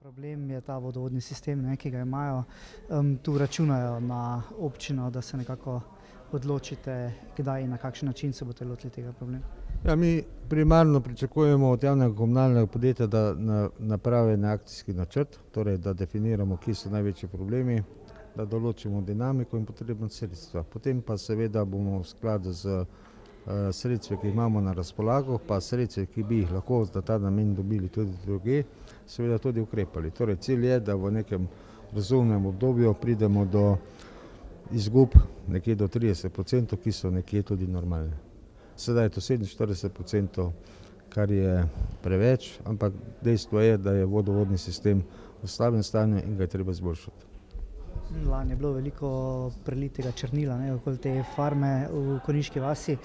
Problem je ta vodovodni sistem, ne, ki ga imajo. Tu računajo na občino, da se nekako odločite, kdaj in na kakšen način se boste lotili tega problema. Ja, mi primarno pričakujemo od javnega komunalnega podjetja, da napravi en akcijski načrt, torej da definiramo, kje so največji problemi, da določimo dinamiko in potrebna sredstva. Potem pa seveda bomo v skladu z sredstvi, ki jih imamo na razpolago, pa sredstvi, ki bi jih lahko za ta namen dobili tudi drugje, seveda tudi ukrepali. Torej cilj je, da v nekem razumnem obdobju pridemo do izgub nekje do 30%, ki so nekje tudi normalne. Sedaj je to 47%, kar je preveč, ampak dejstvo je, da je vodovodni sistem v slabem stanju in ga je treba izboljšati. Lani je bilo veliko prelitega črnila, ne, okoli te farme v Konjiški vasi.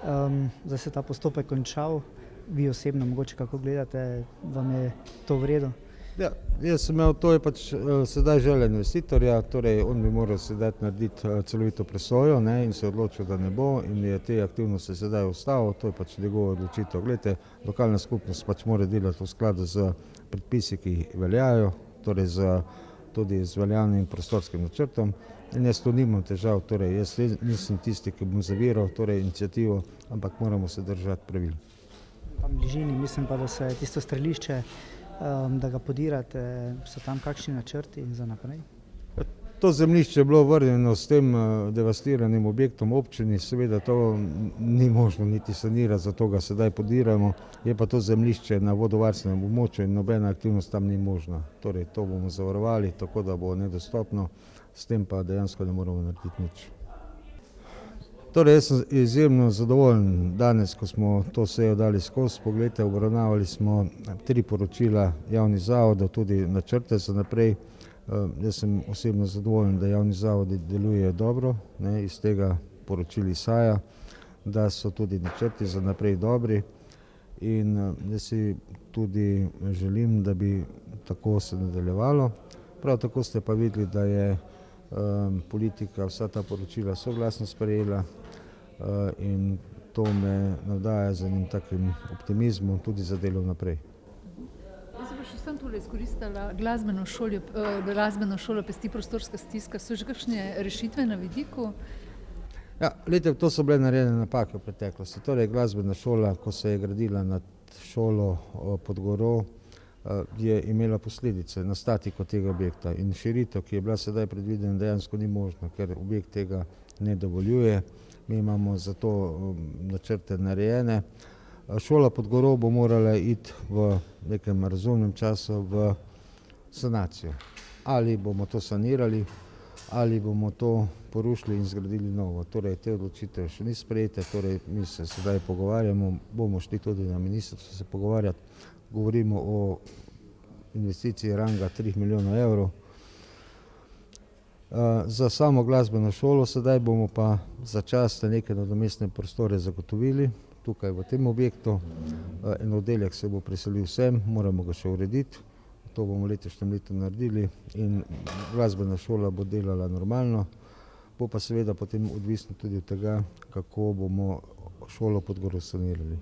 Zdaj se ta postopek končal. Vi osebno mogoče kako gledate, vam je to v redu? Ja, jaz sem imel, to je pač sedaj želja investitorja, torej on bi moral sedaj narediti celovito presojo, ne, in se odločil, da ne bo in je te aktivnosti sedaj ustavil, to je pač njegova odločitev. Glejte, lokalna skupnost pač mora delati v skladu z predpisi, ki veljajo, torej tudi z veljavnim prostorskim načrtom in jaz tu nimam težav, torej jaz nisem tisti, ki bom zaviral torej iniciativo, ampak moramo se držati pravil. Tam v bližini, mislim pa, da se tisto strelišče, da ga podirate, so tam kakšni načrti za naprej? To zemljišče je bilo vrnjeno s tem devastiranim objektom občini, seveda to ni možno niti sanirati, zato ga sedaj podiramo, je pa to zemljišče na vodovarstvenem območju in nobena aktivnost tam ni možna. Torej to bomo zavarovali, tako da bo nedostopno, s tem pa dejansko ne moramo narediti nič. Torej jaz sem izjemno zadovoljen danes, ko smo to sejo dali skozi. Poglejte, obravnavali smo 3 poročila javnih zavodov, tudi načrte za naprej. Jaz sem osebno zadovoljen, da javni zavodi delujejo dobro, ne, iz tega poročila izhaja, da so tudi načrti za naprej dobri in jaz si tudi želim, da bi tako se nadaljevalo. Prav tako ste pa videli, da je politika vsa ta poročila soglasno sprejela in to me navdaja z enim takim optimizmom tudi za delo naprej. Jaz bi še sam tole izkoristila glasbeno šolo Pesti prostorska stiska. So že kakšne rešitve na vidiku? Ja, glejte, to so bile narejene napake v preteklosti. Torej glasbena šola, ko se je gradila nad šolo pod Goro, je imela posledice na statiko tega objekta in širitev, ki je bila sedaj predvidena, dejansko ni možna, ker objekt tega ne dovoljuje. Mi imamo za to načrte narejene. Šola pod Goro bo morala iti v nekem razumnem času v sanacijo. Ali bomo to sanirali, ali bomo to porušili in zgradili novo. Torej, te odločitve še ni sprejete, torej mi se sedaj pogovarjamo, bomo šli tudi na ministrstvo se pogovarjati. Govorimo o investiciji ranga 3 milijona evrov. Za samo glasbeno šolo sedaj bomo pa začasno neke nadomestne prostore zagotovili tukaj v tem objektu. En oddelek se bo preselil sem, moramo ga še urediti. To bomo letošnjem letu naredili in glasbena šola bo delala normalno. Bo pa seveda potem odvisno tudi od tega, kako bomo šolo pod Goro sanirali.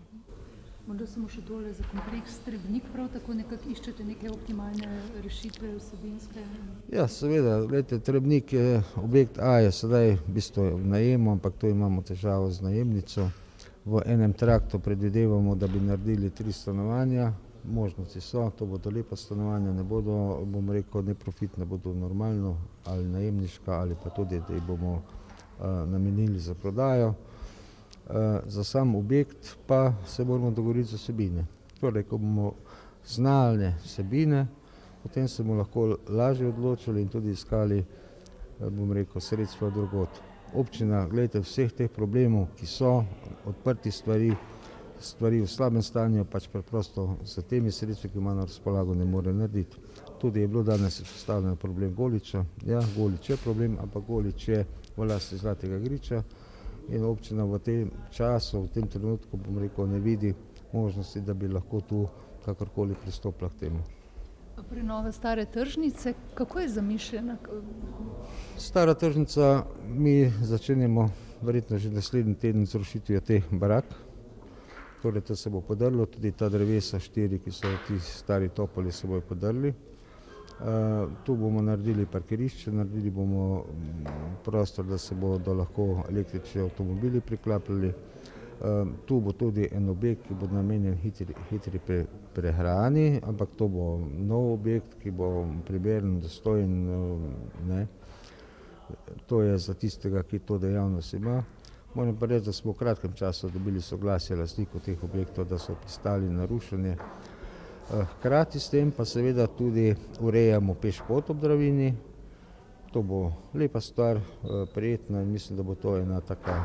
Morda samo še tole za kompleks Trebnik, prav tako nekako iščete neke optimalne rešitve vsebinske? Ja, seveda, gledajte, Trebnik je objekt A, je sedaj v bistvu v najemu, ampak tu imamo težavo z najemnico. V enem traktu predvidevamo, da bi naredili 3 stanovanja, možnosti so, to bodo lepa stanovanja, ne bodo, bom rekel, neprofitna, bodo normalno ali najemniška ali pa tudi, da jih bomo namenili za prodajo. Za sam objekt pa se moramo dogovoriti za vsebine. Torej, ko bomo znali vsebine, potem se bomo lahko lažje odločili in tudi iskali, bom rekel, sredstva drugod. Občina, gledajte, vseh teh problemov, ki so, odprtih stvari v slabem stanju, pač preprosto s temi sredstvi, ki ima na razpolago, ne more narediti. Tudi je bilo danes izpostavljen problem Goliča. Ja, Golič je problem, ampak Golič je v lasti Zlatega griča in občina v tem času, v tem trenutku, bom rekel, ne vidi možnosti, da bi lahko tu kakorkoli pristopila k temu. Prenova stare tržnice, kako je zamišljena? Stara tržnica, mi začenjamo verjetno že naslednji teden z rušitvijo teh barak. Torej, to se bo podrlo, tudi ta drevesa 4, ki so ti stari topoli, se bojo podrli. Tu bomo naredili parkirišče, naredili bomo prostor, da se bodo lahko električni avtomobili priklapljali. Tu bo tudi en objekt, ki bo namenjen hitri prehrani, ampak to bo nov objekt, ki bo primeren, dostojen, ne. To je za tistega, ki to dejavnost ima. Moram pa reči, da smo v kratkem času dobili soglasje lastnikov teh objektov, da so pristali na rušenje. Hkrati s tem pa seveda tudi urejamo pešpot ob Dravini. To bo lepa stvar, prijetna in mislim, da bo to ena taka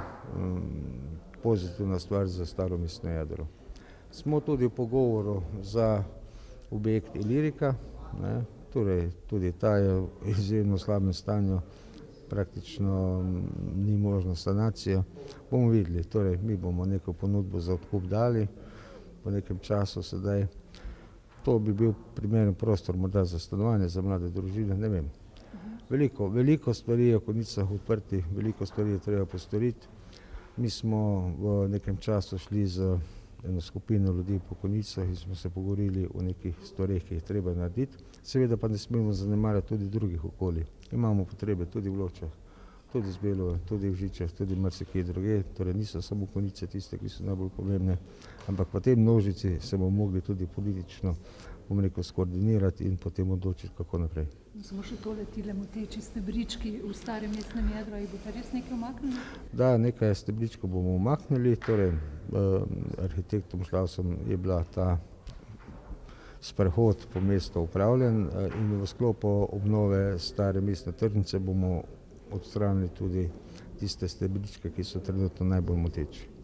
pozitivna stvar za staro mestno jedro. Smo tudi v pogovoru za objekt Ilirika, ne. Torej tudi ta je v izjemno slabem stanju, praktično ni možno sanacija. Bomo videli, torej mi bomo neko ponudbo za odkup dali po nekem času sedaj. To bi bil primeren prostor morda za stanovanje, za mlade družine, ne vem. Veliko stvari je v Konjicah odprtih, veliko stvari je treba postoriti. Mi smo v nekem času šli z eno skupino ljudi po Konjicah in smo se pogovorili o nekih stvareh, ki jih treba narediti. Seveda pa ne smemo zanemarjati tudi drugih okolij. Imamo potrebe tudi v Ločah, tudi v Zbelovem, tudi v Žičah, tudi marsikje drugje. Torej niso samo Konjice tiste, ki so najbolj pomembne, ampak v tej množici se bomo mogli tudi politično, bom rekel, skoordinirati in potem odločiti, kako naprej. Samo še tole tile moteči stebrički v starem mestnem jedru, jih boste res nekaj umaknili? Da, nekaj stebričkov bomo umaknili, torej arhitektom Šlavsom je bila ta sprehod po mestu upravljen in v sklopu obnove stare mestne tržnice bomo odstranili tudi tiste stebričke, ki so trenutno najbolj moteči.